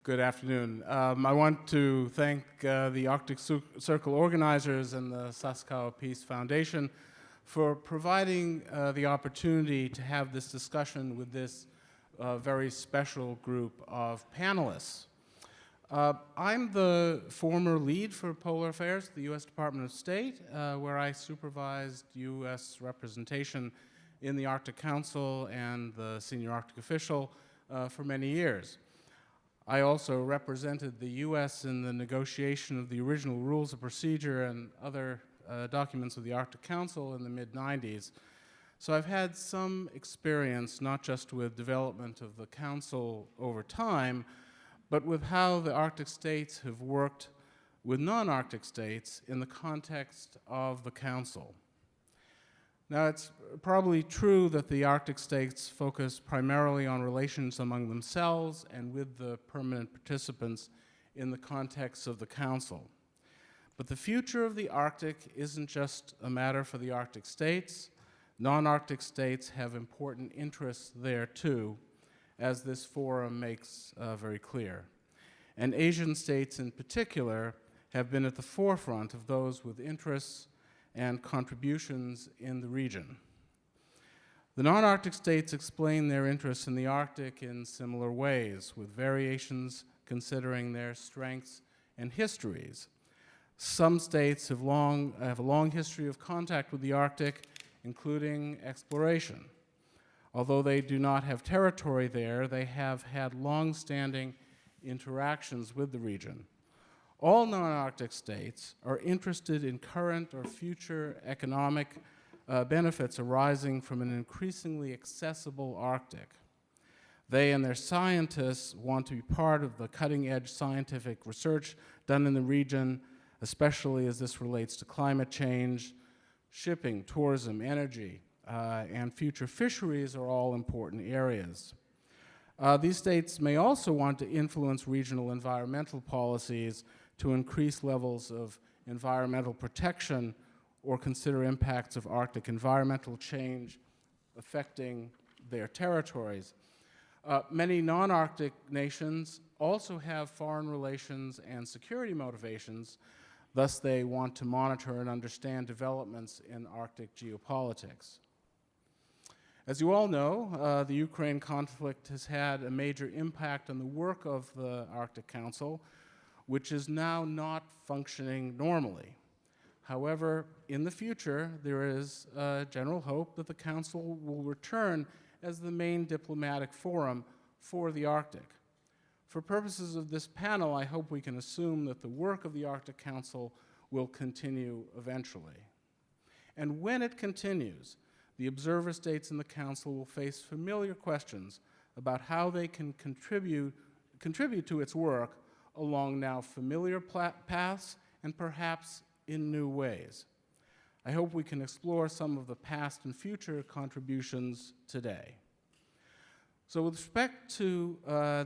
Good afternoon. I want to thank the Arctic Circle organizers and the Sasakawa Peace Foundation for providing the opportunity to have this discussion with this very special group of panelists. I'm the former lead for Polar Affairs at the U.S. Department of State, where I supervised U.S. representation in the Arctic Council and the senior Arctic official for many years. I also represented the U.S. in the negotiation of the original rules of procedure and other documents of the Arctic Council in the mid-90s. So I've had some experience not just with development of the Council over time, but with how the Arctic states have worked with non-Arctic states in the context of the Council. Now, it's probably true that the Arctic states focus primarily on relations among themselves and with the permanent participants in the context of the Council. But the future of the Arctic isn't just a matter for the Arctic states. Non-Arctic states have important interests there too, as this forum makes very clear. And Asian states in particular have been at the forefront of those with interests and contributions in the region. The non-Arctic states explain their interests in the Arctic in similar ways, with variations considering their strengths and histories. Some states have a long history of contact with the Arctic, including exploration. Although they do not have territory there, they have had long-standing interactions with the region. All non-Arctic states are interested in current or future economic benefits arising from an increasingly accessible Arctic. They and their scientists want to be part of the cutting-edge scientific research done in the region, especially as this relates to climate change, shipping, tourism, energy, and future fisheries are all important areas. These states may also want to influence regional environmental policies to increase levels of environmental protection or consider impacts of Arctic environmental change affecting their territories. Many non-Arctic nations also have foreign relations and security motivations, thus they want to monitor and understand developments in Arctic geopolitics. As you all know, the Ukraine conflict has had a major impact on the work of the Arctic Council, which is now not functioning normally. However, in the future, there is a general hope that the Council will return as the main diplomatic forum for the Arctic. For purposes of this panel, I hope we can assume that the work of the Arctic Council will continue eventually. And when it continues, the observer states in the Council will face familiar questions about how they can contribute to its work along now familiar paths and perhaps in new ways. I hope we can explore some of the past and future contributions today. So with respect to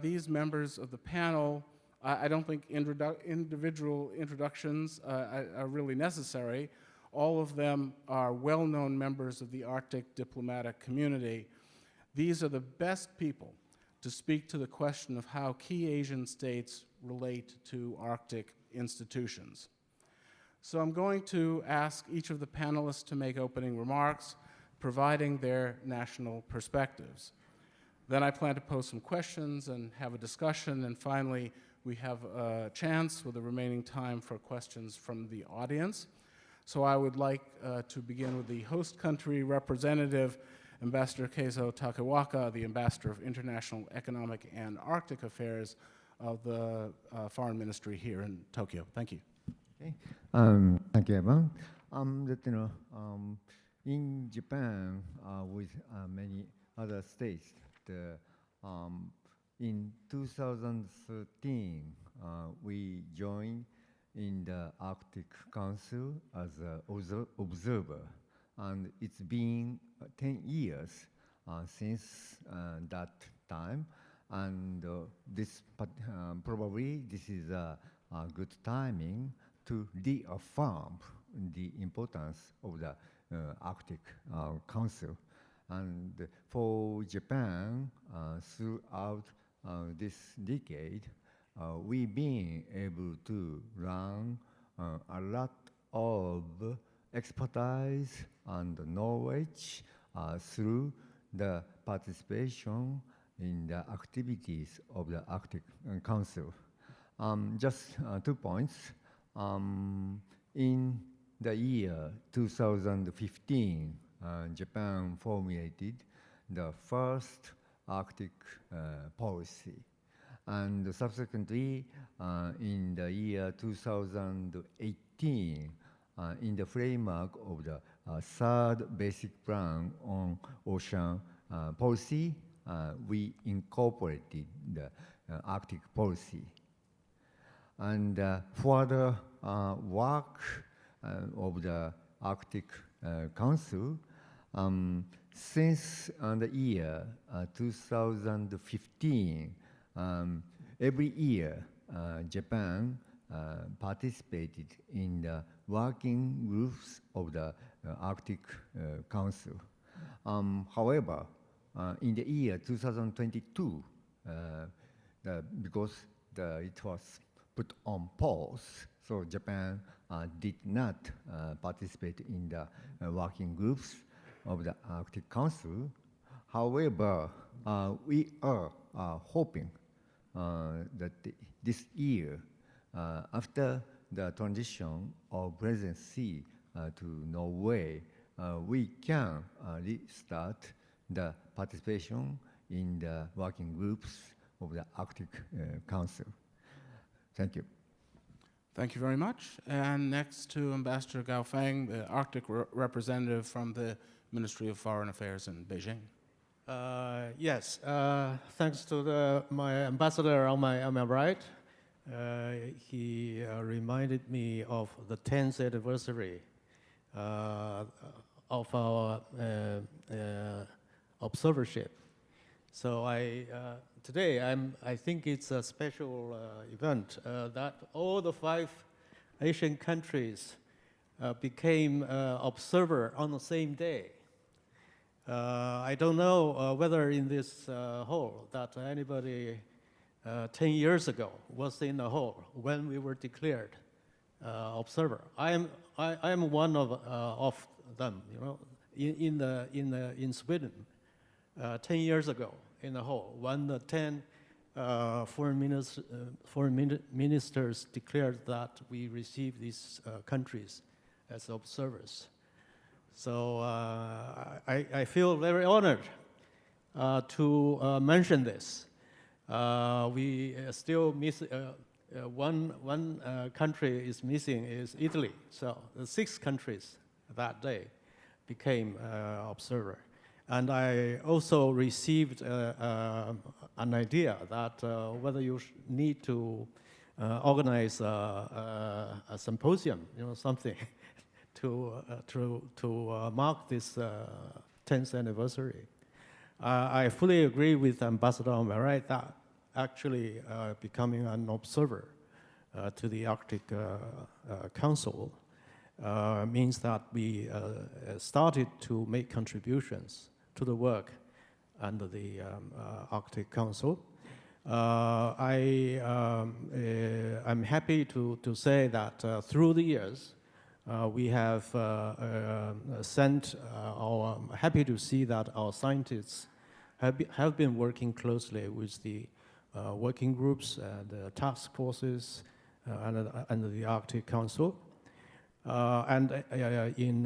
these members of the panel, I don't think individual introductions are really necessary. All of them are well-known members of the Arctic diplomatic community. These are the best people to speak to the question of how key Asian states relate to Arctic institutions. So I'm going to ask each of the panelists to make opening remarks, providing their national perspectives. Then I plan to pose some questions and have a discussion, and finally, we have a chance with the remaining time for questions from the audience. So I would like to begin with the host country representative, Ambassador Keizo Takewaka, the Ambassador of International Economic and Arctic Affairs of the Foreign Ministry here in Tokyo. Thank you. Okay. Thank you, Evan. In Japan, with many other states, in 2013, we joined in the Arctic Council as an observer, and it's been 10 years since that time, and probably this is a good timing to reaffirm the importance of the Arctic Council. And for Japan, throughout this decade, we've been able to learn a lot of expertise and knowledge through the participation in the activities of the Arctic Council. Just 2 points. In the year 2015, Japan formulated the first Arctic policy. And subsequently, in the year 2018, in the framework of the third basic plan on ocean policy, we incorporated the Arctic policy. And further work of the Arctic Council, since the year 2015, every year Japan participated in the working groups of the Arctic Council. However, in the year 2022, because it was put on pause, so Japan did not participate in the working groups of the Arctic Council. However, we are hoping that this year, after the transition of presidency to Norway, we can restart the participation in the working groups of the Arctic Council. Thank you. Thank you very much. And next to Ambassador Gao Feng, the Arctic representative from the Ministry of Foreign Affairs in Beijing. Yes, thanks to my ambassador on my right. He reminded me of the 10th anniversary of our observership. So today I think it's a special event that all the 5 Asian countries became observer on the same day. I don't know whether in this hall that anybody 10 years ago was in the hall when we were declared observer. I am one of them. You know, in Sweden, 10 years ago in the hall when the 10 foreign ministers declared that we received these countries as observers. So I feel very honored to mention this. We still miss one country is missing is Italy. So the 6 countries that day became observer. And I also received an idea that whether you need to organize a symposium, you know, something to mark this 10th anniversary. I fully agree with Ambassador on my right that actually becoming an observer to the Arctic Council means that we started to make contributions to the work under the Arctic Council. I'm happy to say that through the years, we have happy to see that our scientists have been working closely with the working groups and task forces under the Arctic Council. And in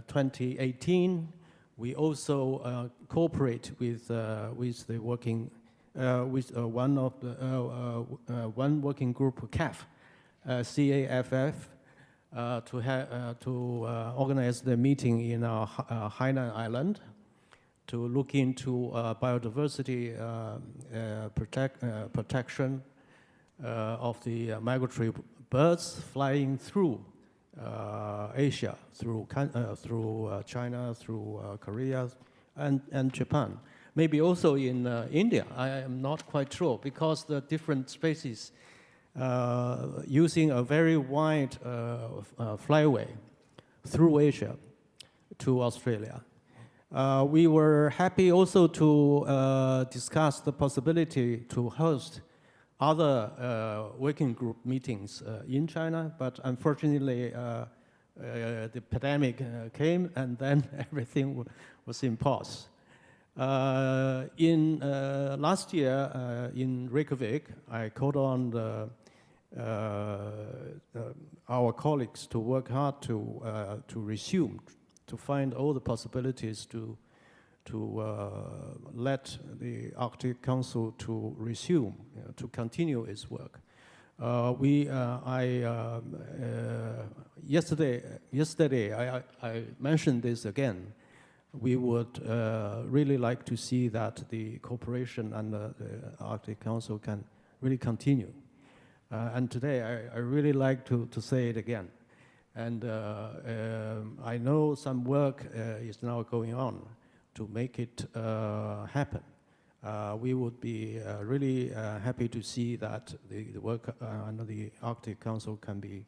2018, we also cooperate with the working one working group, CAF, CAFF, to organize the meeting in Hainan Island to look into biodiversity protection of the migratory birds flying through Asia, through China, through Korea, and Japan. Maybe also in India, I am not quite sure, because the different species using a very wide flyway through Asia to Australia. We were happy also to discuss the possibility to host other working group meetings in China, but unfortunately the pandemic came and then everything was in pause. In last year in Reykjavik, I called on our colleagues to work hard to resume, to find all the possibilities to let the Arctic Council to resume, to continue its work. Yesterday I mentioned this again. We would really like to see that the cooperation under the Arctic Council can really continue. And today I really like to say it again. And I know some work is now going on to make it happen. We would be really happy to see that the work under the Arctic Council can be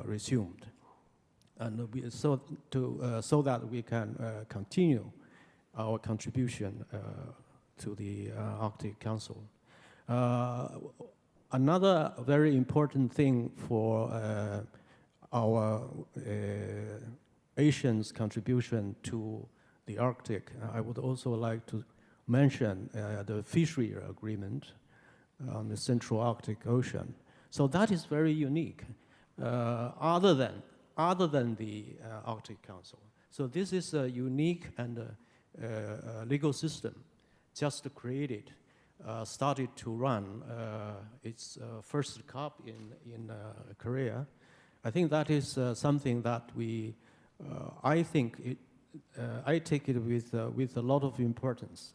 resumed, and so that we can continue our contribution to the Arctic Council. Another very important thing for our Asians' contribution to the Arctic, I would also like to mention the fishery agreement on the Central Arctic Ocean. So that is very unique, other than the Arctic Council. So this is a unique and legal system just created, started to run its first COP in Korea. I think that is something that I take it with a lot of importance.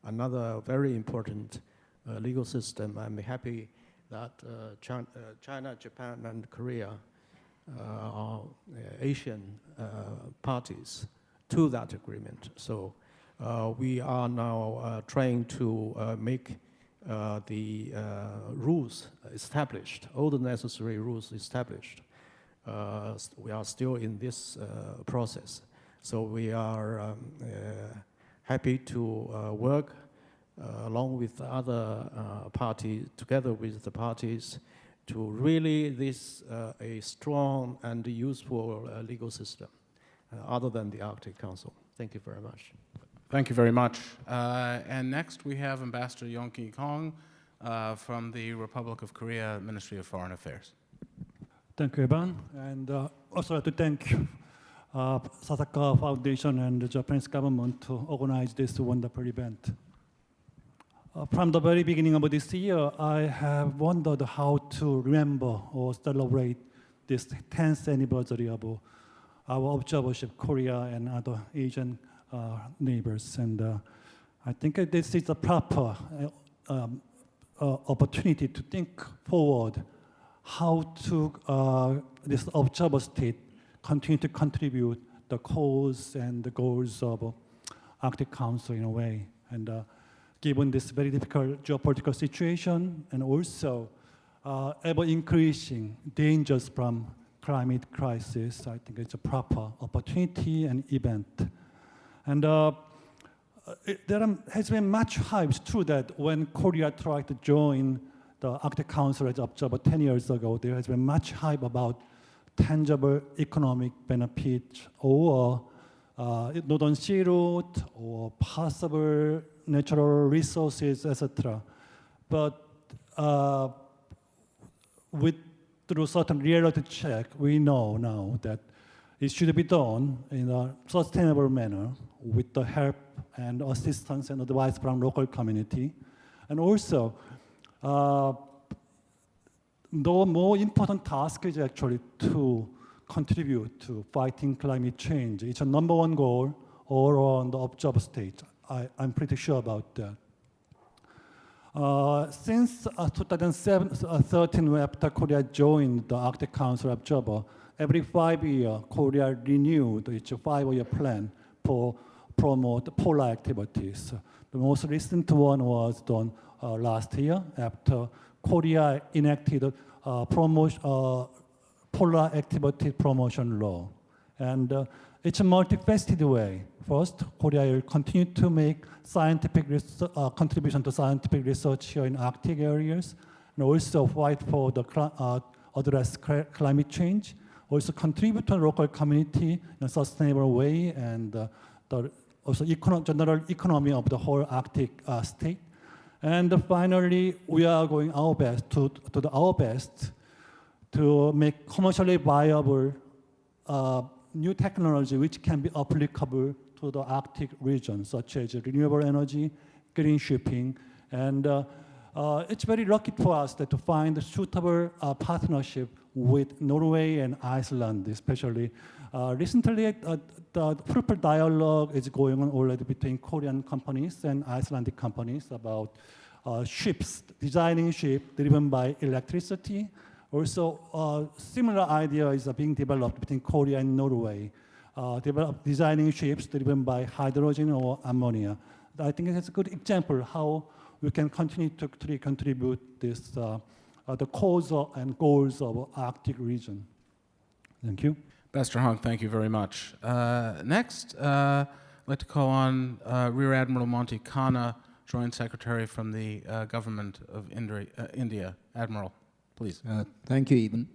Another very important legal system. I'm happy that China, Japan, and Korea are Asian parties to that agreement. So we are now trying to make the rules established, all the necessary rules established. We are still in this process. So we are happy to work along with other parties, together with the parties, to really a strong and useful legal system, other than the Arctic Council. Thank you very much. Thank you very much. And next we have Ambassador Youngki from the Republic of Korea Ministry of Foreign Affairs. Thank you, Evan. And also like to thank Sasakawa Foundation and the Japanese government to organize this wonderful event. From the very beginning of this year, I have wondered how to remember or celebrate this 10th anniversary of our observership Korea and other Asian neighbors. And I think this is a proper opportunity to think forward how to this observer state continue to contribute the cause and the goals of Arctic Council in a way. And given this very difficult geopolitical situation and also ever-increasing dangers from climate crisis, I think it's a proper opportunity and event. And there has been much hype, it's true that when Korea tried to join the Arctic Council as observer 10 years ago, there has been much hype about tangible economic benefits or Northern Sea route or possible natural resources, etc. But through certain reality check, we know now that it should be done in a sustainable manner with the help and assistance and advice from local community. And also, the more important task is actually to contribute to fighting climate change. It's a number one goal all on the observer stage. I'm pretty sure about that. Since 2013, after Korea joined the Arctic Council observer, every 5 years, Korea renewed its 5-year plan for promote polar activities. The most recent one was done last year after Korea enacted polar activity promotion law. And it's a multifaceted way First, Korea will continue to make scientific contribution to scientific research here in Arctic areas, and also fight for the address climate change, also contribute to the local community in a sustainable way, and also general economy of the whole Arctic state. And finally, we are going our best to make commercially viable new technology which can be applicable to the Arctic region, such as renewable energy, green shipping, and it's very lucky for us to find a suitable partnership with Norway and Iceland, especially. Recently, the fruitful dialogue is going on already between Korean companies and Icelandic companies about ships, designing ships driven by electricity. Also, similar ideas are being developed between Korea and Norway, designing ships driven by hydrogen or ammonia. I think it's a good example how we can continue to contribute this, the cause and goals of Arctic region. Thank you. Bester Hong, thank you very much. Next, I'd like to call on Rear Admiral Monty Khanna, Joint Secretary from the Government of India. Admiral, please. Thank you, Eben.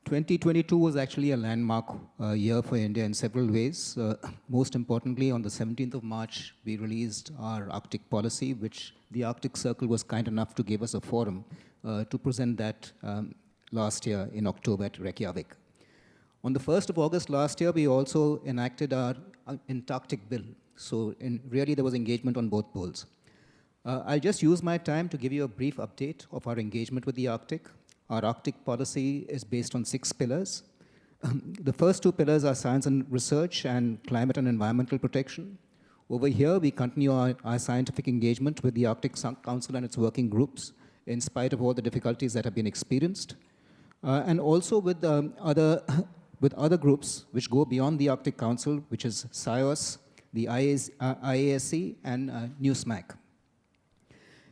2022 was actually a landmark year for India in several ways. Most importantly, on the 17th of March, we released our Arctic policy, which the Arctic Circle was kind enough to give us a forum to present that last year in October at Reykjavik. On the 1st of August last year, we also enacted our Antarctic Bill. So really, there was engagement on both poles. I'll just use my time to give you a brief update of our engagement with the Arctic. Our Arctic policy is based on 6 pillars. The first 2 pillars are science and research and climate and environmental protection. Over here, we continue our scientific engagement with the Arctic Council and its working groups, in spite of all the difficulties that have been experienced. And also with other groups which go beyond the Arctic Council, which is SIOS, the IASC, and NewsMac.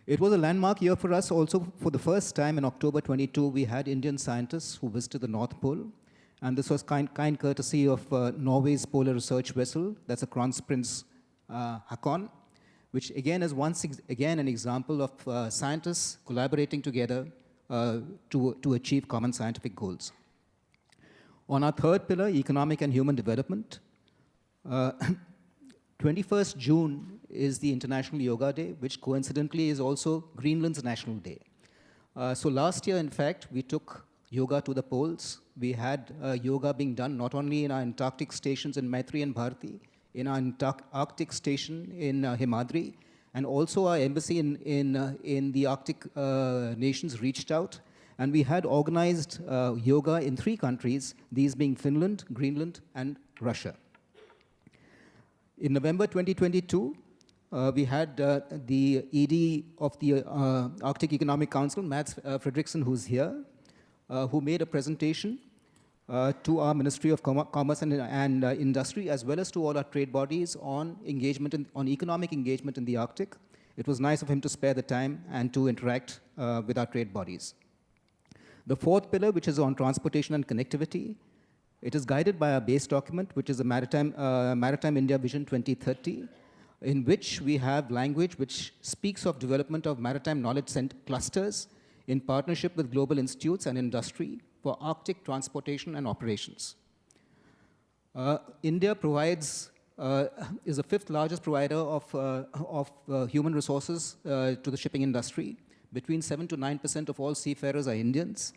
It was a landmark year for us also. For the first time in October 22, we had Indian scientists who visited the North Pole. And this was kind courtesy of Norway's polar research vessel, that's a Kronprins Haakon, which again is once again an example of scientists collaborating together to achieve common scientific goals. On our third pillar, economic and human development, 21st June is the International Yoga Day, which coincidentally is also Greenland's National Day. So last year, in fact, we took yoga to the poles. We had yoga being done not only in our Antarctic stations in Maitri and Bharati, in our Arctic station in Himadri, and also our embassy in the Arctic nations reached out. And we had organized yoga in 3 countries, these being Finland, Greenland, and Russia. In November 2022, we had the ED of the Arctic Economic Council, Mads Fredriksson, who's here, who made a presentation to our Ministry of Commerce and Industry, as well as to all our trade bodies on economic engagement in the Arctic. It was nice of him to spare the time and to interact with our trade bodies. The fourth pillar, which is on transportation and connectivity, it is guided by our base document, which is the Maritime India Vision 2030, in which we have language which speaks of development of maritime knowledge clusters in partnership with global institutes and industry for Arctic transportation and operations. India provides, is the 5th largest provider of human resources to the shipping industry. Between 7 to 9% of all seafarers are Indians.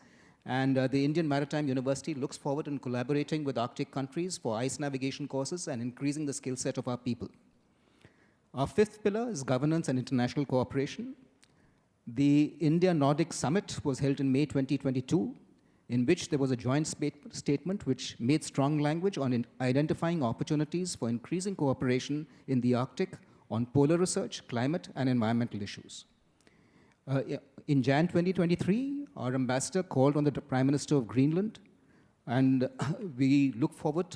And the Indian Maritime University looks forward in collaborating with Arctic countries for ice navigation courses and increasing the skill set of our people. Our 5th pillar is governance and international cooperation. The India-Nordic Summit was held in May 2022, in which there was a joint statement which made strong language on identifying opportunities for increasing cooperation in the Arctic on polar research, climate, and environmental issues. In Jan 2023, our ambassador called on the Prime Minister of Greenland, and we look forward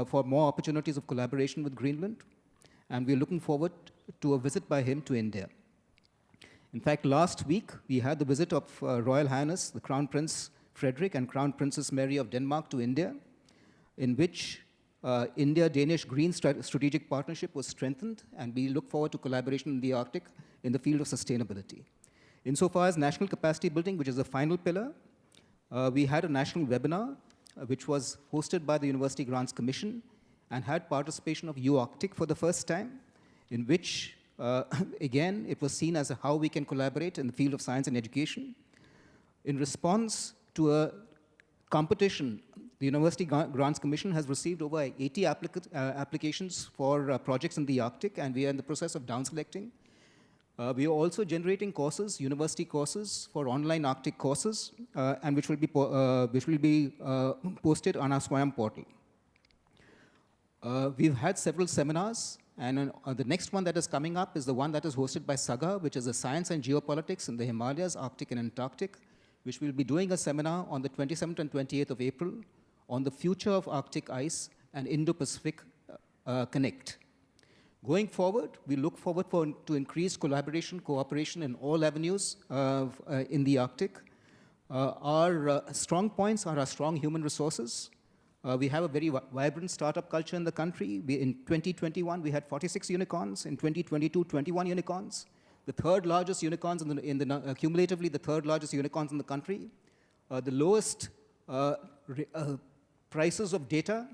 for more opportunities of collaboration with Greenland, and we're looking forward to a visit by him to India. In fact, last week, we had the visit of Royal Highness, the Crown Prince Frederick and Crown Princess Mary of Denmark to India, in which India-Danish Green Strategic Partnership was strengthened, and we look forward to collaboration in the Arctic in the field of sustainability. Insofar as national capacity building, which is the final pillar, we had a national webinar, which was hosted by the University Grants Commission and had participation of U-Arctic for the first time, in which, again, it was seen as how we can collaborate in the field of science and education. In response to a competition, the University Grants Commission has received over 80 applications for projects in the Arctic, and we are in the process of down-selecting. We are also generating courses, university courses, for online Arctic courses, and which will be posted on our SWAYAM portal. We've had several seminars, and the next one that is coming up is the one that is hosted by SAGA, which is the Science and Geopolitics in the Himalayas, Arctic and Antarctic, which will be doing a seminar on the 27th and 28th of April on the future of Arctic ice and Indo-Pacific Connect. Going forward, we look forward to increased collaboration, cooperation in all avenues in the Arctic. Our strong points are our strong human resources. We have a very vibrant startup culture in the country. In 2021, we had 46 unicorns. In 2022, 21 unicorns. The third largest unicorns cumulatively the third largest unicorns in the country. The lowest prices of data.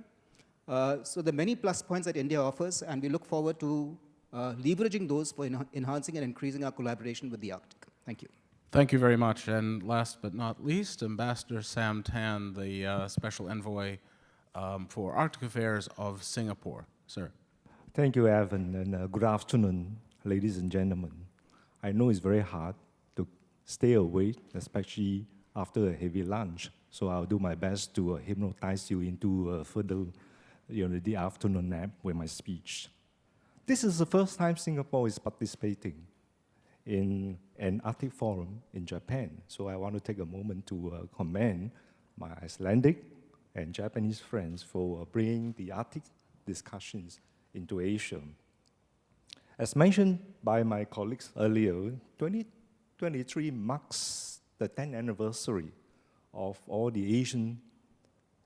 So there are many plus points that India offers, and we look forward to leveraging those for enhancing and increasing our collaboration with the Arctic. Thank you. Thank you very much. And last but not least, Ambassador Sam Tan, the Special Envoy for Arctic Affairs of Singapore. Sir. Thank you, Evan, and good afternoon, ladies and gentlemen. I know it's very hard to stay awake, especially after a heavy lunch, so I'll do my best to hypnotize you into further the afternoon nap with my speech. This is the first time Singapore is participating in an Arctic Forum in Japan, so I want to take a moment to commend my Icelandic and Japanese friends for bringing the Arctic discussions into Asia. As mentioned by my colleagues earlier, 2023 marks the 10th anniversary of all the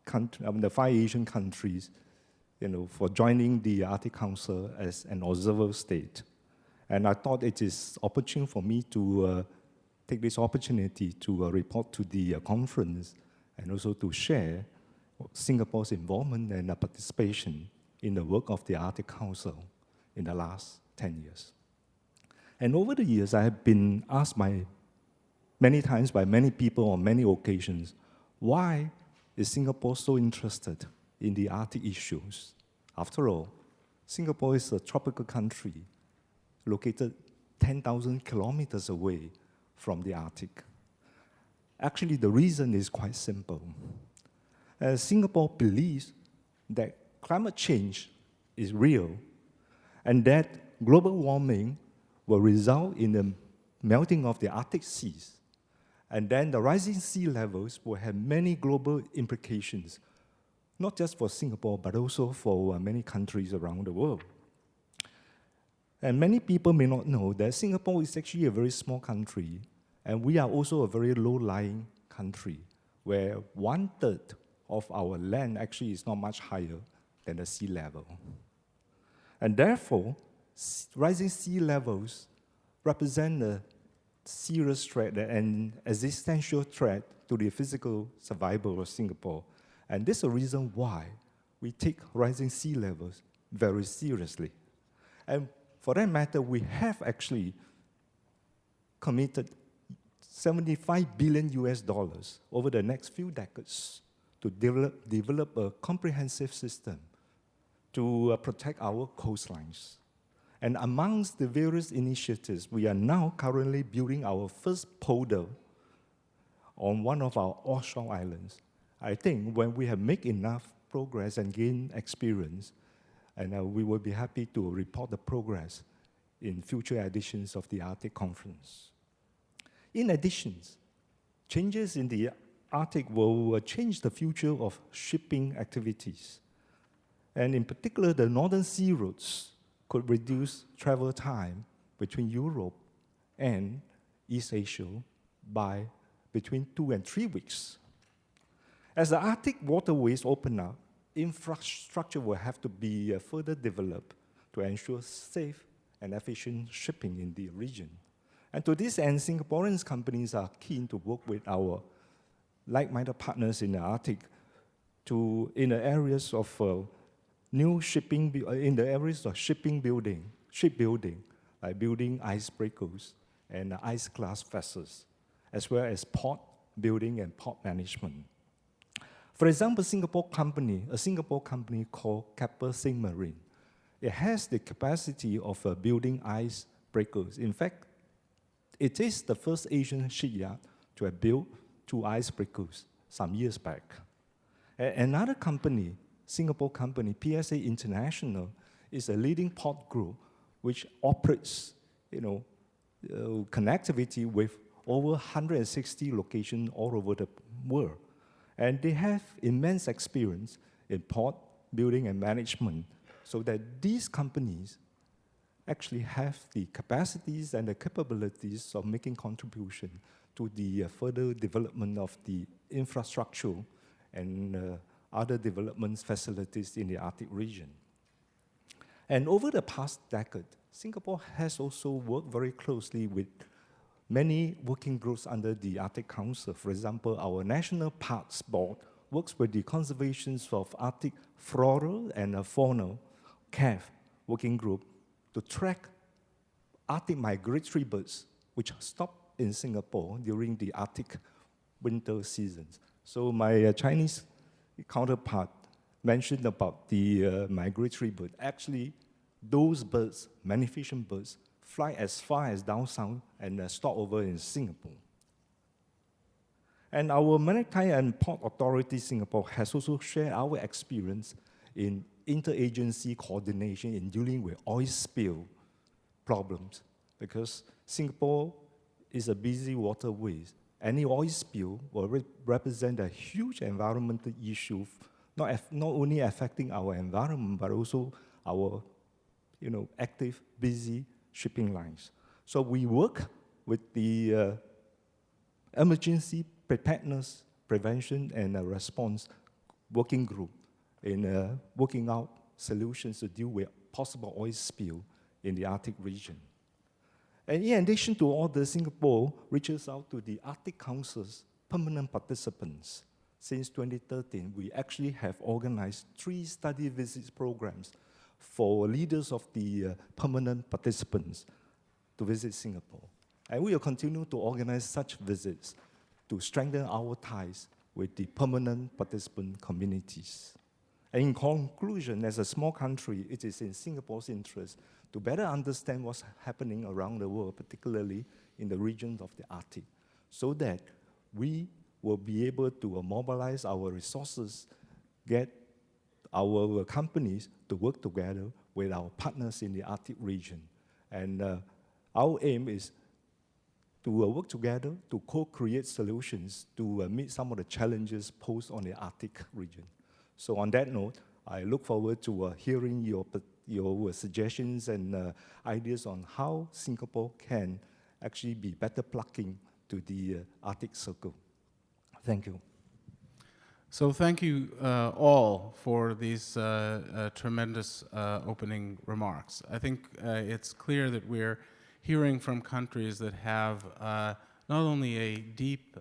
the 5 Asian countries, for joining the Arctic Council as an observer state. And I thought it is opportune for me to take this opportunity to report to the conference and also to share Singapore's involvement and participation in the work of the Arctic Council in the last 10 years. And over the years, I have been asked many times by many people on many occasions, why is Singapore so interested in the Arctic issues? After all, Singapore is a tropical country located 10,000 kilometers away from the Arctic. Actually, the reason is quite simple. Singapore believes that climate change is real and that global warming will result in the melting of the Arctic seas. And then the rising sea levels will have many global implications, not just for Singapore, but also for many countries around the world. And many people may not know that Singapore is actually a very small country, and we are also a very low-lying country, where 1/3 of our land actually is not much higher than the sea level. And therefore, rising sea levels represent a serious threat, an existential threat to the physical survival of Singapore. And this is the reason why we take rising sea levels very seriously. And for that matter, we have actually committed $75 billion over the next few decades to develop a comprehensive system to protect our coastlines. And amongst the various initiatives, we are now currently building our first polder on one of our offshore islands. I think when we have made enough progress and gained experience, and we will be happy to report the progress in future editions of the Arctic Conference. In addition, changes in the Arctic will change the future of shipping activities. And in particular, the northern sea routes could reduce travel time between Europe and East Asia by between 2 and 3 weeks. As the Arctic waterways open up, infrastructure will have to be further developed to ensure safe and efficient shipping in the region. And to this end, Singaporean companies are keen to work with our like-minded partners in the Arctic in the areas of new shipping, in the areas of shipbuilding, like building icebreakers and ice-class vessels, as well as port building and port management. For example, a Singapore company called Keppel Sing Marine, it has the capacity of building icebreakers. In fact, it is the first Asian shipyard to have built 2 icebreakers some years back. Another company, Singapore company, PSA International, is a leading port group which operates, connectivity with over 160 locations all over the world. And they have immense experience in port building and management, so that these companies actually have the capacities and the capabilities of making contribution to the further development of the infrastructure and other development facilities in the Arctic region. And over the past decade, Singapore has also worked very closely with many working groups under the Arctic Council. For example, our National Parks Board works with the conservation of Arctic flora and fauna, CAF working group, to track Arctic migratory birds, which stop in Singapore during the Arctic winter seasons. So my Chinese counterpart mentioned about the migratory bird. Actually, those birds, magnificent birds, fly as far as down south and stop over in Singapore. And our Maritime and Port Authority Singapore has also shared our experience in interagency coordination in dealing with oil spill problems, because Singapore is a busy waterway. Any oil spill will represent a huge environmental issue, not only affecting our environment, but also our active, busy shipping lines. So we work with the Emergency Preparedness, Prevention and Response Working Group in working out solutions to deal with possible oil spill in the Arctic region. And in addition to all this, Singapore reaches out to the Arctic Council's permanent participants. Since 2013, we actually have organized 3 study visits programs for leaders of the permanent participants to visit Singapore. And we will continue to organize such visits to strengthen our ties with the permanent participant communities. And in conclusion, as a small country, it is in Singapore's interest to better understand what's happening around the world, particularly in the regions of the Arctic, so that we will be able to mobilize our resources, get our companies to work together with our partners in the Arctic region. And our aim is to work together to co-create solutions to meet some of the challenges posed on the Arctic region. So on that note, I look forward to hearing your suggestions and ideas on how Singapore can actually be better plugging to the Arctic Circle. Thank you. So thank you all for these tremendous opening remarks. I think it's clear that we're hearing from countries that have not only a deep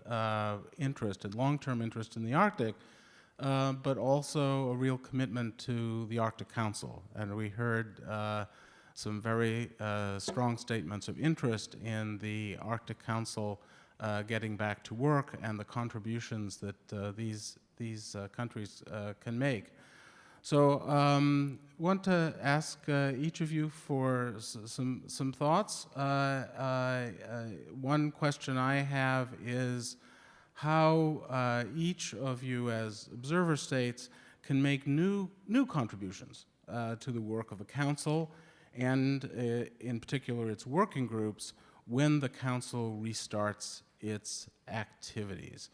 interest and long-term interest in the Arctic, but also a real commitment to the Arctic Council. And we heard some very strong statements of interest in the Arctic Council getting back to work and the contributions that these countries can make. So want to ask each of you for some thoughts. One question I have is how each of you as observer states can make new contributions to the work of the Council, and in particular its working groups, when the Council restarts its activities.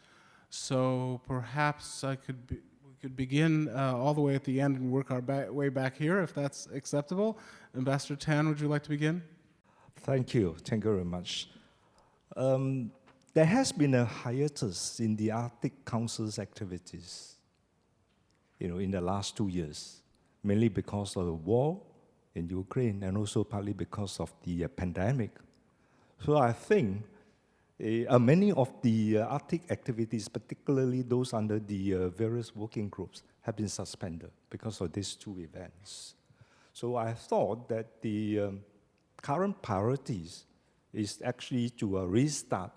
So perhaps we could begin all the way at the end and work our way back here, if that's acceptable. Ambassador Tan, would you like to begin? Thank you. Thank you very much. There has been a hiatus in the Arctic Council's activities. in the last 2 years, mainly because of the war in Ukraine and also partly because of the pandemic. So I think many of the Arctic activities, particularly those under the various working groups, have been suspended because of these two events. So I thought that the current priorities is actually to restart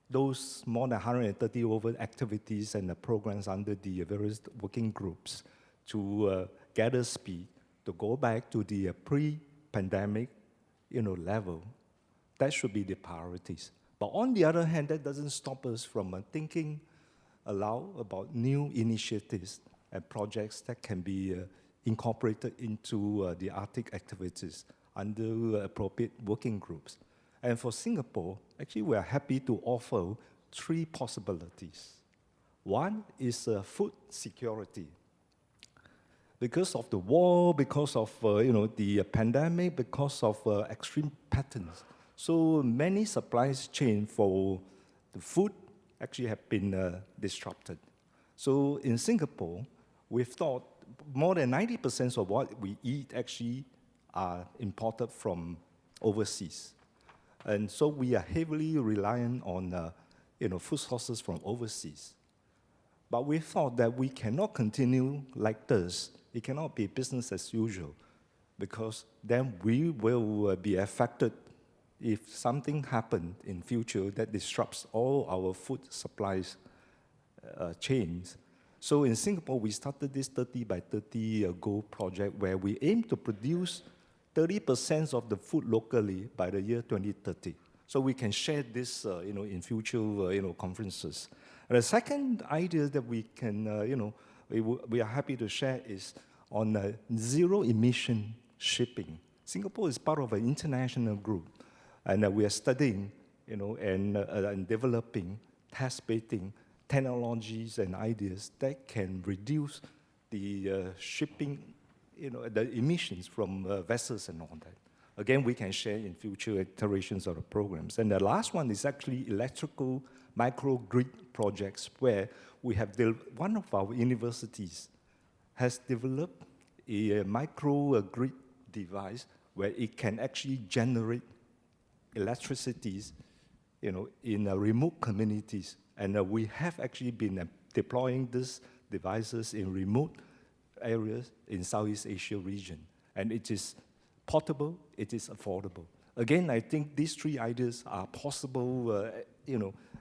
those more than 130 over activities and the programs under the various working groups to gather speed, to go back to the pre-pandemic level. That should be the priorities. But on the other hand, that doesn't stop us from thinking aloud about new initiatives and projects that can be incorporated into the Arctic activities under appropriate working groups. And for Singapore, actually, we are happy to offer 3 possibilities. One is food security. Because of the war, because of the pandemic, because of extreme patterns, so many supply chains for the food actually have been disrupted. So in Singapore, we've thought more than 90% of what we eat actually are imported from overseas. And so we are heavily reliant on food sources from overseas. But we thought that we cannot continue like this. It cannot be business as usual, because then we will be affected if something happens in future that disrupts all our food supplies chains. So in Singapore, we started this 30 by 30 goal project where we aim to produce 30% of the food locally by the year 2030. So we can share this, in future, conferences. And the second idea that we can, we are happy to share is on zero emission shipping. Singapore is part of an international group, and we are studying, and developing, test-baiting technologies and ideas that can reduce the shipping, the emissions from vessels and all that. Again, we can share in future iterations of the programs. And the last one is actually electrical microgrid projects, where we have one of our universities has developed a microgrid device where it can actually generate electricity, in remote communities. And we have actually been deploying these devices in remote areas in Southeast Asia region. And it is portable, it is affordable. Again, I think these 3 ideas are possible,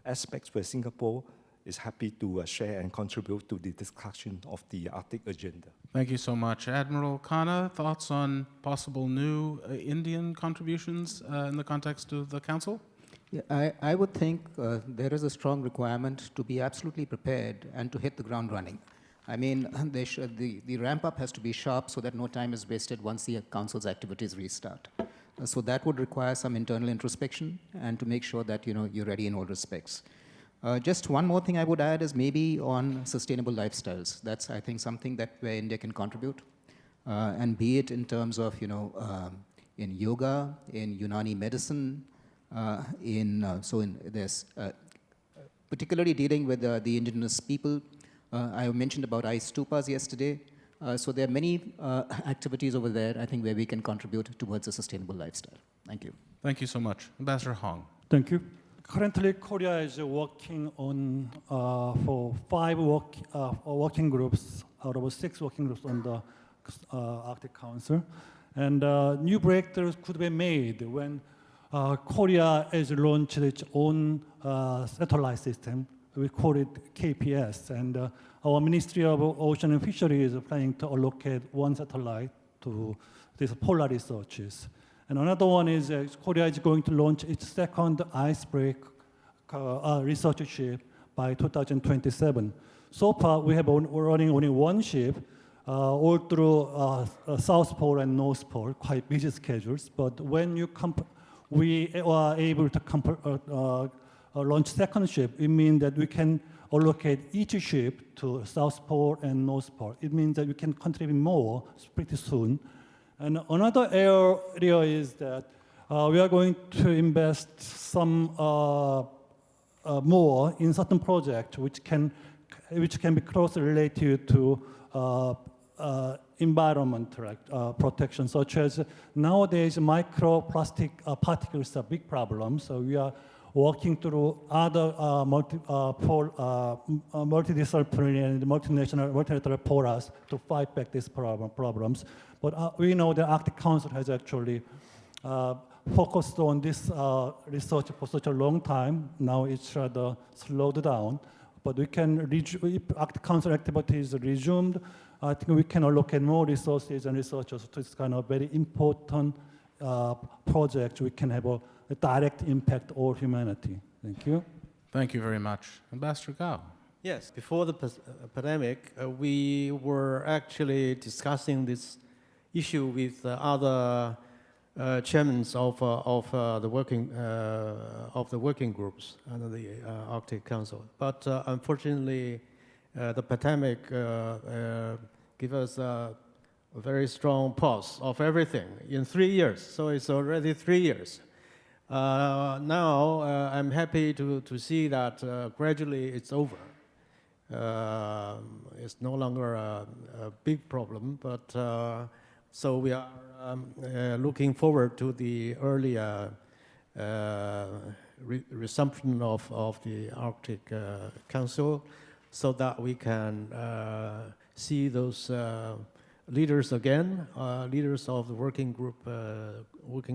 aspects where Singapore is happy to share and contribute to the discussion of the Arctic agenda. Thank you so much. Admiral Khanna, thoughts on possible new Indian contributions in the context of the Council? Yeah, I would think there is a strong requirement to be absolutely prepared and to hit the ground running. I mean, the ramp-up has to be sharp so that no time is wasted once the Council's activities restart. So that would require some internal introspection and to make sure that you're ready in all respects. Just one more thing I would add is maybe on sustainable lifestyles. That's, I think, something that where India can contribute, and be it in terms of in yoga, in Unani medicine, there's particularly dealing with the indigenous people. I mentioned about ice stupas yesterday. So there are many activities over there, I think, where we can contribute towards a sustainable lifestyle. Thank you. Thank you so much. Ambassador Hong. Thank you. Currently, Korea is working on for 5 working groups out of 6 working groups on the Arctic Council, and new breakthroughs could be made when Korea has launched its own satellite system. We call it KPS, and our Ministry of Ocean and Fisheries is planning to allocate 1 satellite to these polar researches. And another one is Korea is going to launch its second icebreak research ship by 2027. So far, we have running only 1 ship all through South Pole and North Pole, quite busy schedules. But when we are able to launch second ship, it means that we can allocate each ship to South Pole and North Pole. It means that we can contribute more pretty soon. And another area is that we are going to invest some more in certain projects which can which can be closely related to environment protection, such as nowadays microplastic particles are big problem. So we are working through other multidisciplinary and multilateral forums to fight back these problems. But we know the Arctic Council has actually focused on this research for such a long time. Now it's rather slowed down. But we can, if Arctic Council activities resumed, I think we can allocate more resources and researchers to this kind of very important project. We can have a direct impact on humanity. Thank you. Thank you very much. Ambassador Gao. Yes, before the pandemic, we were actually discussing this issue with other chairmen of the working groups under the Arctic Council. But unfortunately, the pandemic gave us a very strong pause of everything in 3 years. So it's already 3 years. Now I'm happy to see that gradually it's over. It's no longer a big problem, but so we are looking forward to the earlier resumption of the Arctic Council, so that we can see those leaders again, leaders of the working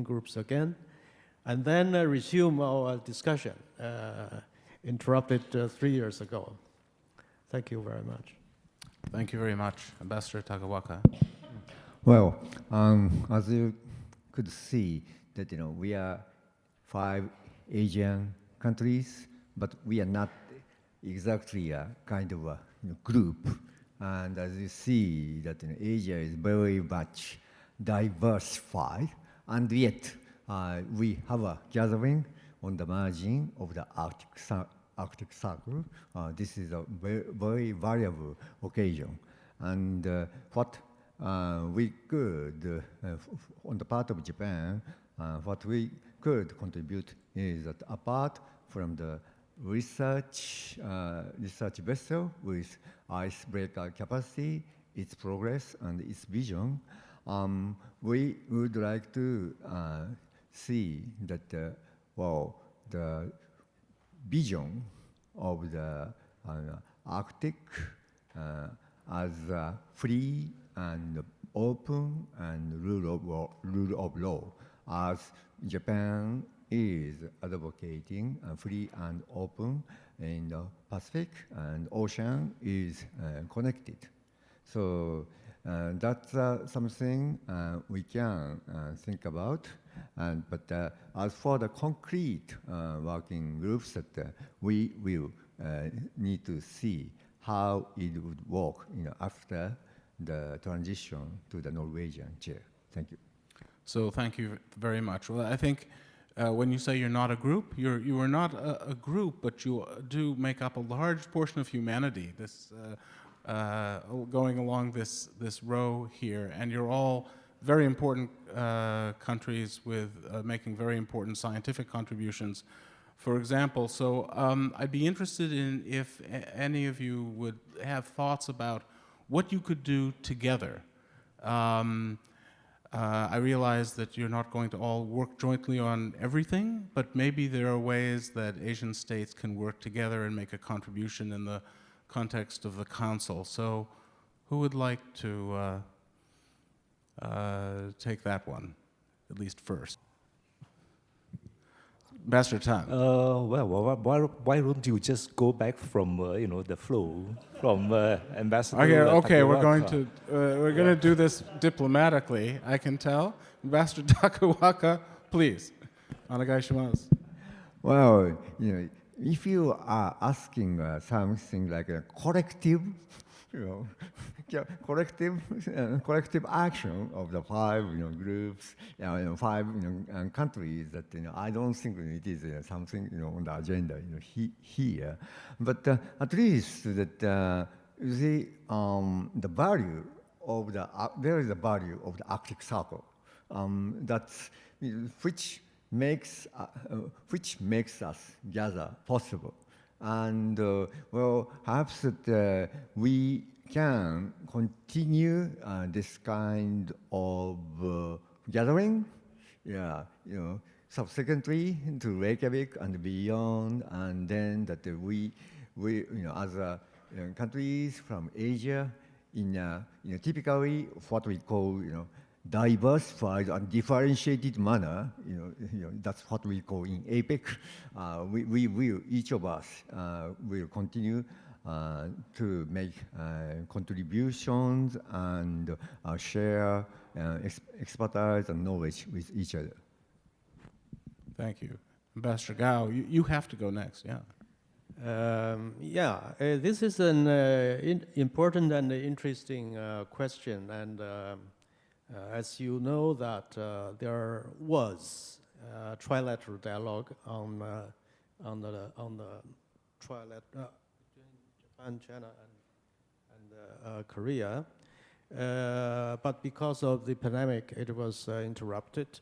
groups again, and then resume our discussion interrupted 3 years ago. Thank you very much. Thank you very much. Ambassador Takewaka. Well, as you could see, that we are 5 Asian countries, but we are not exactly a kind of a group. And as you see, that Asia is very much diversified, and yet we have a gathering on the margin of the Arctic Circle. This is a very valuable occasion, and what we could, on the part of Japan, what we could contribute is that apart from the research vessel with icebreaker capacity, its progress and its vision, we would like to see that the vision of the Arctic as free and open and rule of law, as Japan is advocating free and open in the Pacific, and ocean is connected. So that's something we can think about. But as for the concrete working groups, that we will need to see how it would work after the transition to the Norwegian chair. Thank you. So thank you very much. Well, I think when you say you're not a group, you are not a group, but you do make up a large portion of humanity. This going along this row here, and you're all very important countries with making very important scientific contributions. For example, so I'd be interested in if any of you would have thoughts about what you could do together. I realize that you're not going to all work jointly on everything, but maybe there are ways that Asian states can work together and make a contribution in the context of the Council. So who would like to take that one, at least first? Ambassador Tan. Why don't you just go back from the flow from Ambassador? Okay, Takewaka. we're going to do this diplomatically. I can tell. Ambassador Takewaka, please. Onegai shimasu. Well, if you are asking something like a collective, collective action of the 5 groups, 5 countries, that I don't think it is something on the agenda here. But at least that you see the value of there is a value of the Arctic Circle, that's which makes us gather possible. And well, perhaps that, we can continue this kind of gathering, yeah, subsequently to Reykjavik and beyond, and then that we as countries from Asia, in typically what we call diversified and differentiated manner, that's what we call in APEC. We will, each of us will continue to make contributions and share expertise and knowledge with each other. Thank you. Ambassador Gao, you have to go next, yeah. This is an important and interesting question, and as you know that there was trilateral dialogue on the trilateral between Japan, China, and Korea, but because of the pandemic, it was interrupted.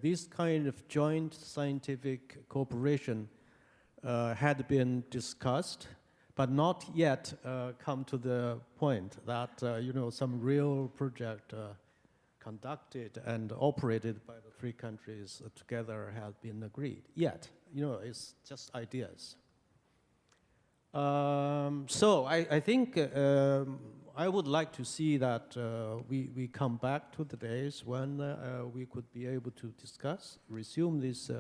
This kind of joint scientific cooperation had been discussed, but not yet come to the point that some real project conducted and operated by the three countries together had been agreed. Yet, it's just ideas. So I think I would like to see that we come back to the days when we could be able to resume this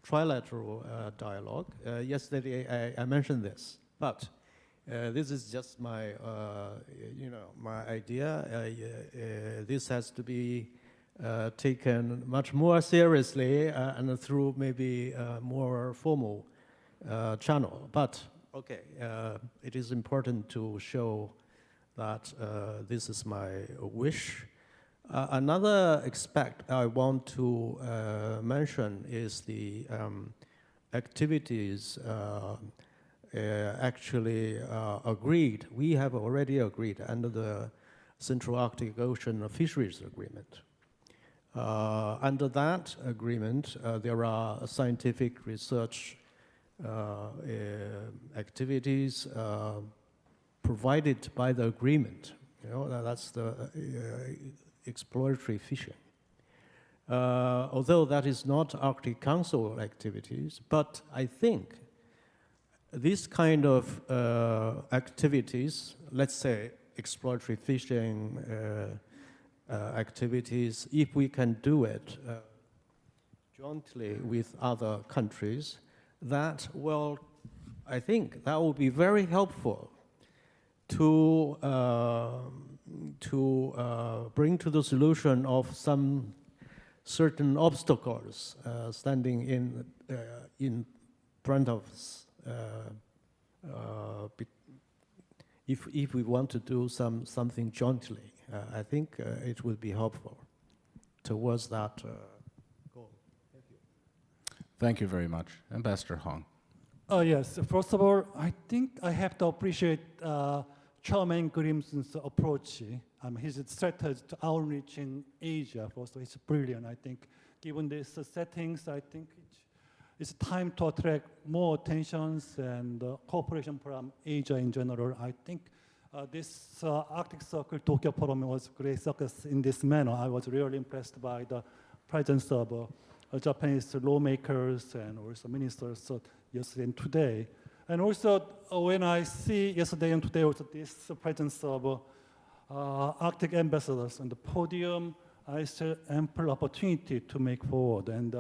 trilateral dialogue. Yesterday I mentioned this, but this is just my, my idea. This has to be taken much more seriously and through maybe a more formal channel. But okay, it is important to show that this is my wish. Another aspect I want to mention is the activities actually agreed. We have already agreed under the Central Arctic Ocean Fisheries Agreement. Under that agreement, there are scientific research activities provided by the agreement. That's the exploratory fishing. Although that is not Arctic Council activities, but I think this kind of activities, let's say exploratory fishing activities, if we can do it jointly with other countries, that will, I think that will be very helpful to bring to the solution of some certain obstacles standing in front of us. If we want to do something jointly, I think it would be helpful towards that goal. Thank you. Thank you very much. Ambassador Hong. Yes, first of all, I think I have to appreciate Chairman Grimson's approach. His strategy to outreach in Asia, first, it's brilliant. I think given these settings, I think it's time to attract more attentions and cooperation from Asia in general. I think this Arctic Circle Tokyo Forum was a great success in this manner. I was really impressed by the presence of Japanese lawmakers and also ministers yesterday and today. And also when I see yesterday and today also this presence of Arctic ambassadors on the podium, I see ample opportunity to make forward. And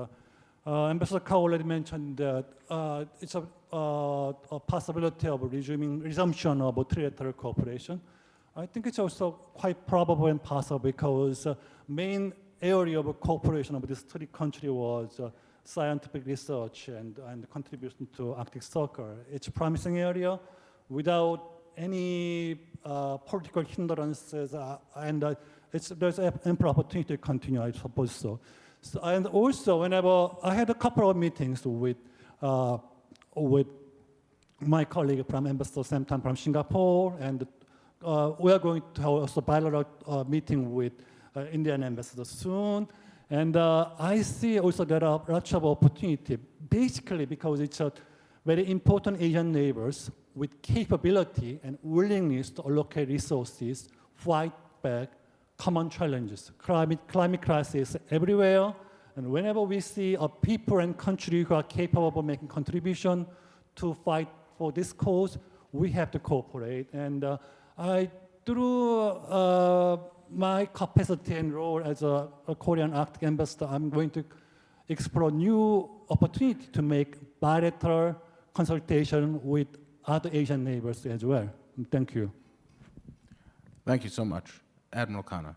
Ambassador Kao already mentioned that it's a possibility of resumption of trilateral cooperation. I think it's also quite probable and possible because main area of cooperation of these three countries was scientific research and contribution to Arctic Circle. It's a promising area without any political hindrances, and there's ample opportunity to continue, I suppose so. And also, whenever I had a couple of meetings with my colleague from Ambassador Sam Tan from Singapore, and we are going to have also bilateral meeting with Indian ambassador soon. And I see also there are lots of opportunity, basically because it's very important Asian neighbors with capability and willingness to allocate resources, fight back common challenges. Climate crisis everywhere, and whenever we see a people and country who are capable of making contribution to fight for this cause, we have to cooperate. And through my capacity and role as a Korean Arctic ambassador, I'm going to explore new opportunity to make bilateral consultation with other Asian neighbors as well. Thank you. Thank you so much. Admiral Khanna.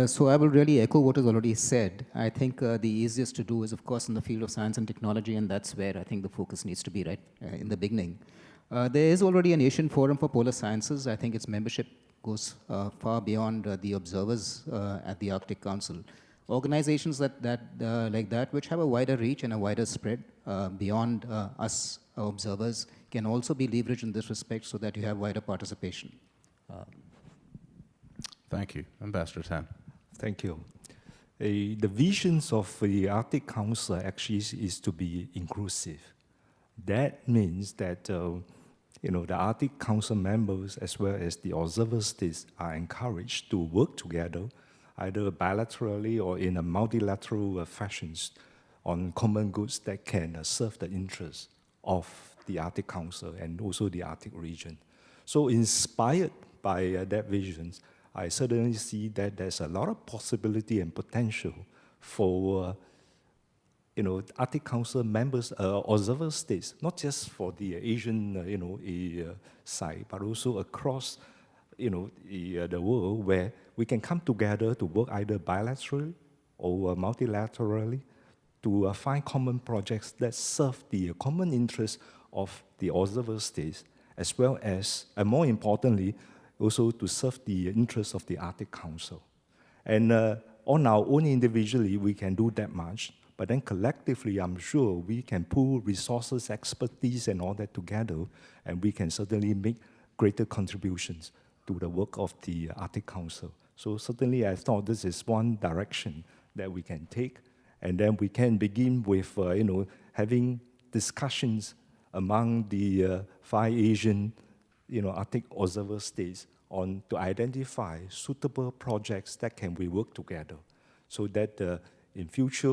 So I will really echo what is already said. I think the easiest to do is, of course, in the field of science and technology, and that's where I think the focus needs to be right in the beginning. There is already an Asian Forum for Polar Sciences. I think its membership goes far beyond the observers at the Arctic Council. Organizations like that, which have a wider reach and a wider spread beyond us observers, can also be leveraged in this respect so that you have wider participation. Thank you. Ambassador Tan. Thank you. The visions of the Arctic Council actually is to be inclusive. That means that the Arctic Council members as well as the observer states are encouraged to work together, either bilaterally or in a multilateral fashions on common goods that can serve the interests of the Arctic Council and also the Arctic region. So inspired by that vision, I certainly see that there's a lot of possibility and potential for Arctic Council members, observer states, not just for the Asian side, but also across the world, where we can come together to work either bilaterally or multilaterally to find common projects that serve the common interests of the observer states, as well as, and more importantly, also to serve the interests of the Arctic Council. And on our own individually, we can do that much, but then collectively, I'm sure we can pool resources, expertise, and all that together, and we can certainly make greater contributions to the work of the Arctic Council. So certainly I thought this is one direction that we can take, and then we can begin with having discussions among the 5 Asian Arctic observer states to identify suitable projects that can we work together, so that in future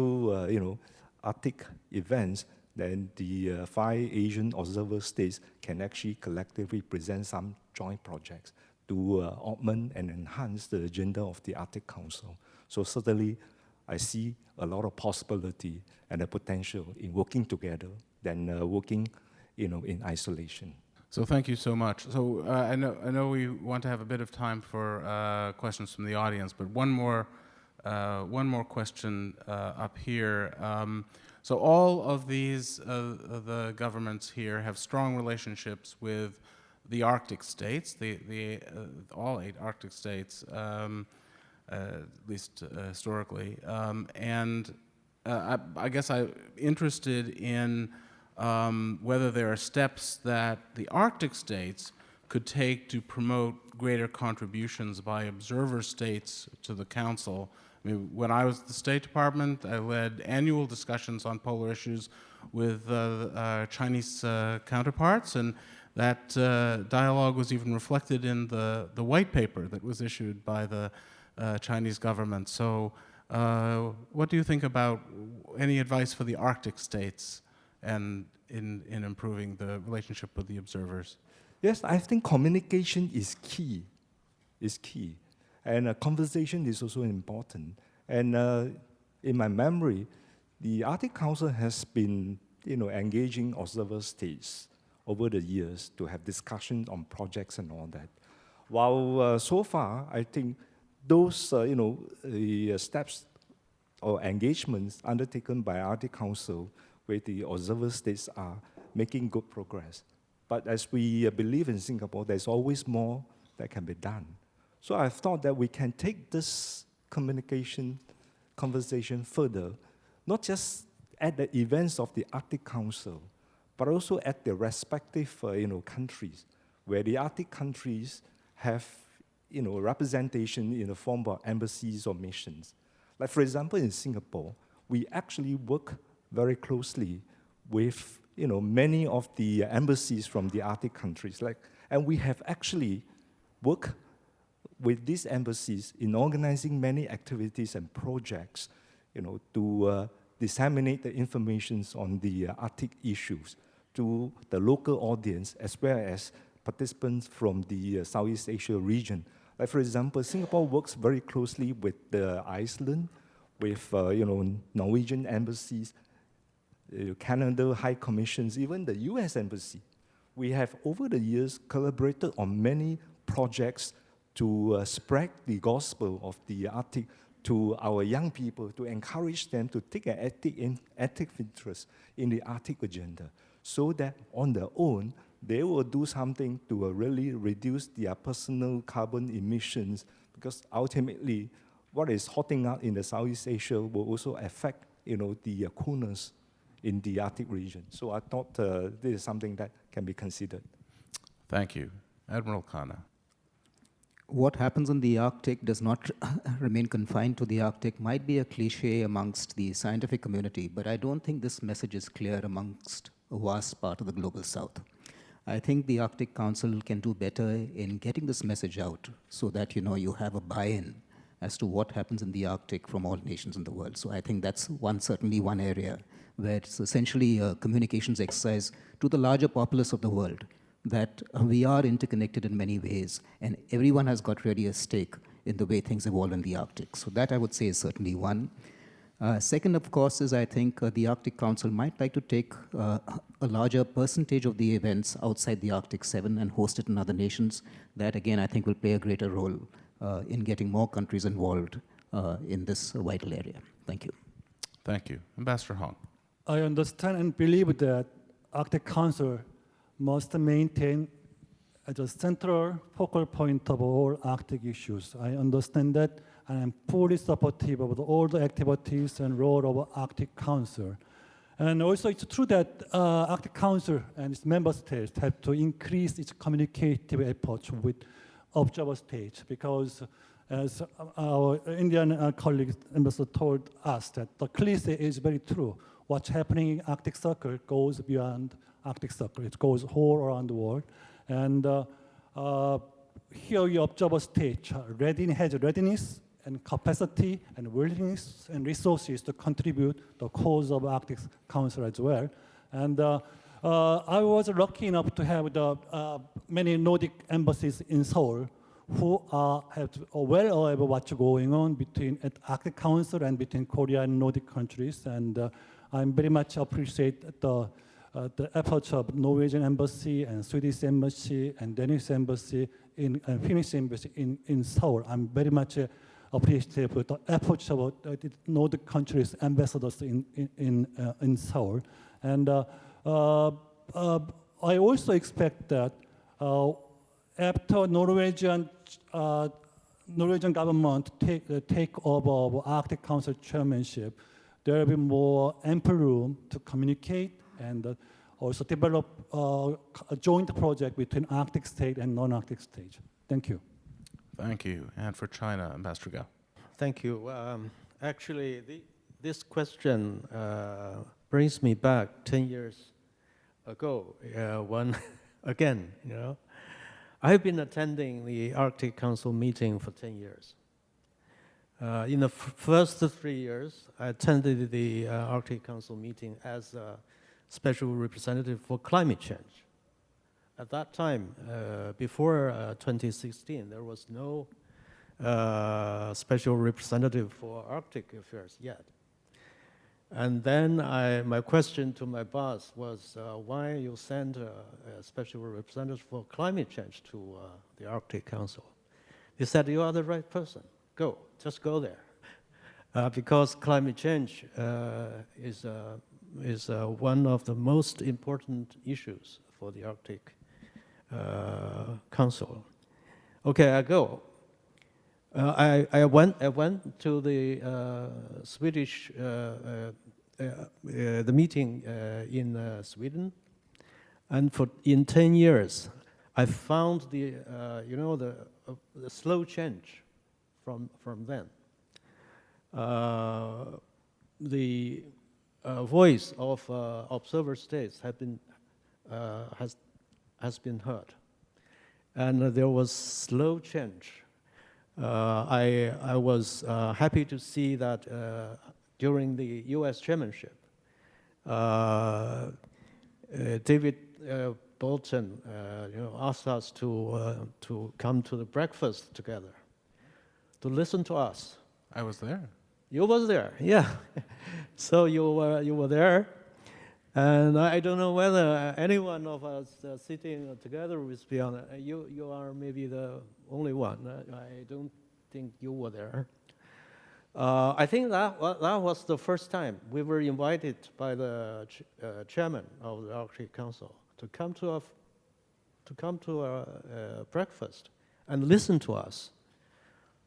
Arctic events, then the 5 Asian observer states can actually collectively present some joint projects to augment and enhance the agenda of the Arctic Council. So certainly, I see a lot of possibility and the potential in working together than working in isolation. So thank you so much. So I know we want to have a bit of time for questions from the audience, but one more question up here. So all of these the governments here have strong relationships with the Arctic states, all 8 Arctic states, at least historically, and I guess I'm interested in whether there are steps that the Arctic states could take to promote greater contributions by observer states to the Council. I mean, when I was at the State Department, I led annual discussions on polar issues with Chinese counterparts, and that dialogue was even reflected in the white paper that was issued by the Chinese government. So what do you think about any advice for the Arctic states and in improving the relationship with the observers? Yes, I think communication is key. And conversation is also important. And in my memory, the Arctic Council has been engaging observer states over the years to have discussions on projects and all that. While so far, I think those steps or engagements undertaken by Arctic Council with the observer states are making good progress. But as we believe in Singapore, there's always more that can be done. So I thought that we can take this conversation further, not just at the events of the Arctic Council, but also at the respective countries, where the Arctic countries have representation in the form of embassies or missions. Like for example, in Singapore, we actually work very closely with many of the embassies from the Arctic countries. And we have actually worked with these embassies in organizing many activities and projects, to disseminate the information on the Arctic issues to the local audience as well as participants from the Southeast Asia region. Like for example, Singapore works very closely with Iceland, with Norwegian embassies, Canada High Commissions, even the US Embassy. We have over the years collaborated on many projects to spread the gospel of the Arctic to our young people, to encourage them to take an active interest in the Arctic agenda, so that on their own, they will do something to really reduce their personal carbon emissions, because ultimately, what is hotting up in the Southeast Asia will also affect, the coolness in the Arctic region. So I thought this is something that can be considered. Thank you. Admiral Khanna. What happens in the Arctic does not remain confined to the Arctic might be a cliche amongst the scientific community, but I don't think this message is clear amongst a vast part of the global south. I think the Arctic Council can do better in getting this message out so that you have a buy-in as to what happens in the Arctic from all nations in the world. So I think that's certainly one area where it's essentially a communications exercise to the larger populace of the world, that we are interconnected in many ways, and everyone has got really a stake in the way things evolve in the Arctic. So that I would say is certainly one. Second, of course, is I think the Arctic Council might like to take a larger percentage of the events outside the Arctic 7 and host it in other nations. That, again, I think will play a greater role in getting more countries involved in this vital area. Thank you. Thank you. Ambassador Hong. I understand and believe that Arctic Council must maintain as a central focal point of all Arctic issues. I understand that, and I'm fully supportive of all the activities and role of Arctic Council. And also it's true that Arctic Council and its member states have to increase its communicative efforts with observer states, because as our Indian colleagues ambassador told us, that the cliche is very true. What's happening in Arctic Circle goes beyond Arctic Circle. It goes all around the world. And here you observe state has readiness and capacity and willingness and resources to contribute the cause of Arctic Council as well. And I was lucky enough to have the many Nordic embassies in Seoul who are well aware of what's going on between at Arctic Council and between Korea and Nordic countries. And I very much appreciate the efforts of Norwegian embassy and Swedish embassy and Danish embassy and Finnish embassy in Seoul. I'm very much appreciative of the efforts of the Nordic countries' ambassadors in Seoul. And I also expect that after Norwegian government take over Arctic Council chairmanship, there will be more ample room to communicate and also develop a joint project between Arctic state and non-Arctic state. Thank you. Thank you. And for China, Ambassador Gao. Thank you. Actually, this question brings me back 10 years ago, when, again, I've been attending the Arctic Council meeting for 10 years. In the first 3 years, I attended the Arctic Council meeting as a special representative for climate change. At that time, before 2016, there was no special representative for Arctic affairs yet. And then my question to my boss was, why you send a special representative for climate change to the Arctic Council? He said, you are the right person. Go, just go there. Because climate change is one of the most important issues for the Arctic Council. Okay, I go. I went to the Swedish the meeting in Sweden, and in 10 years, I found the slow change from then. voice of observer states has been heard. And there was slow change. I was happy to see that during the US chairmanship, David Bolton asked us to come to the breakfast together, to listen to us. I was there. You was there, yeah. So you were there, and I don't know whether any one of us sitting together with Beyond. You are maybe the only one. I don't think you were there. I think that was the first time we were invited by the chairman of the Arctic Council to come to a breakfast and listen to us.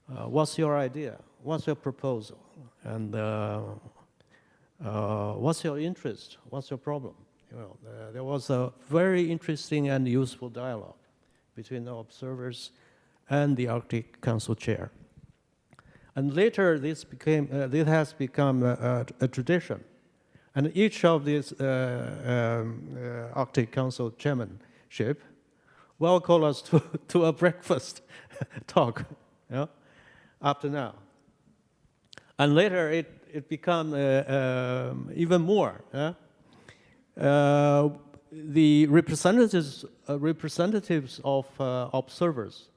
What's your idea? What's your proposal? And what's your interest? What's your problem? There was a very interesting and useful dialogue between the observers and the Arctic Council chair. And later, this has become a tradition. And each of these Arctic Council chairmanship will call us to a breakfast talk, after now. And later, it became even more. The representatives of observers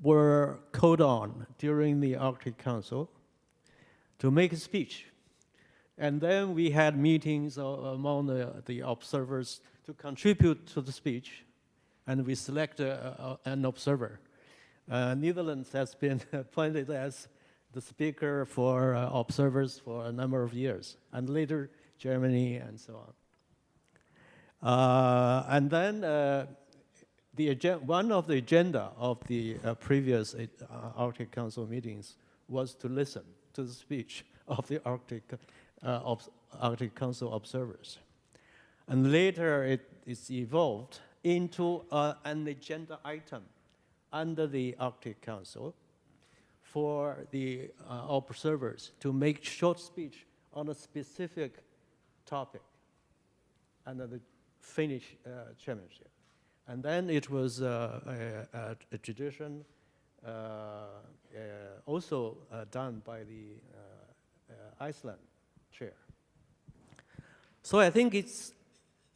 were called on during the Arctic Council to make a speech. And then we had meetings among the observers to contribute to the speech, and we select an observer. Netherlands has been appointed as the speaker for observers for a number of years, and later Germany and so on. And then one of the agenda of the previous Arctic Council meetings was to listen to the speech of the Arctic Council observers. And later it's evolved into an agenda item under the Arctic Council for the observers to make short speech on a specific topic under the Finnish chairmanship. And then it was a tradition also done by the Iceland chair. So I think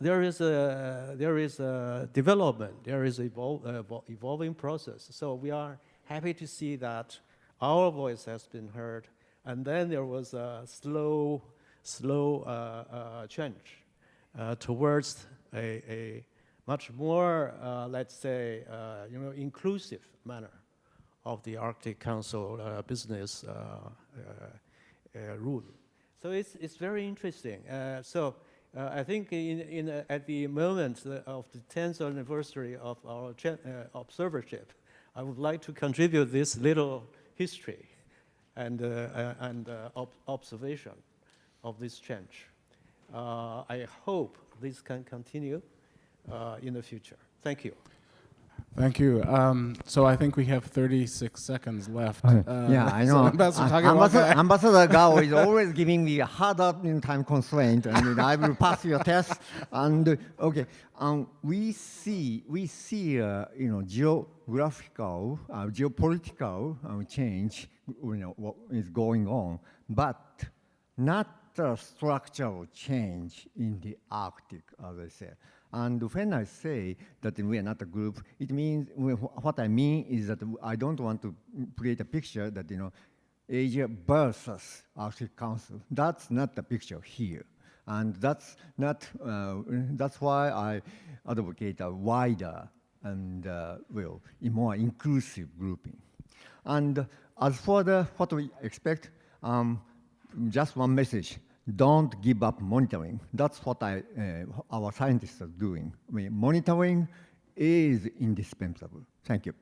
there is a development, there is evolving process. So we are happy to see that our voice has been heard, and then there was a slow change towards a much more, let's say, inclusive manner of the Arctic Council business rule. So it's very interesting. I think at the moment of the 10th anniversary of our observership, I would like to contribute this little history and observation of this change. I hope this can continue in the future. Thank you. Thank you. So I think we have 36 seconds left. Yeah, I so know. Ambassador Takewaka. Ambassador Gao is always giving me a harder time constraint, and I will pass your test. And okay, we see geographical, geopolitical change, what is going on, but not a structural change in the Arctic, as I said. And when I say that we are not a group, it means, what I mean is that I don't want to create a picture that, Asia versus Arctic Council. That's not the picture here. And that's not, that's why I advocate a wider and, more inclusive grouping. And as for what we expect, just one message. Don't give up monitoring. That's what our scientists are doing. Monitoring is indispensable. Thank you.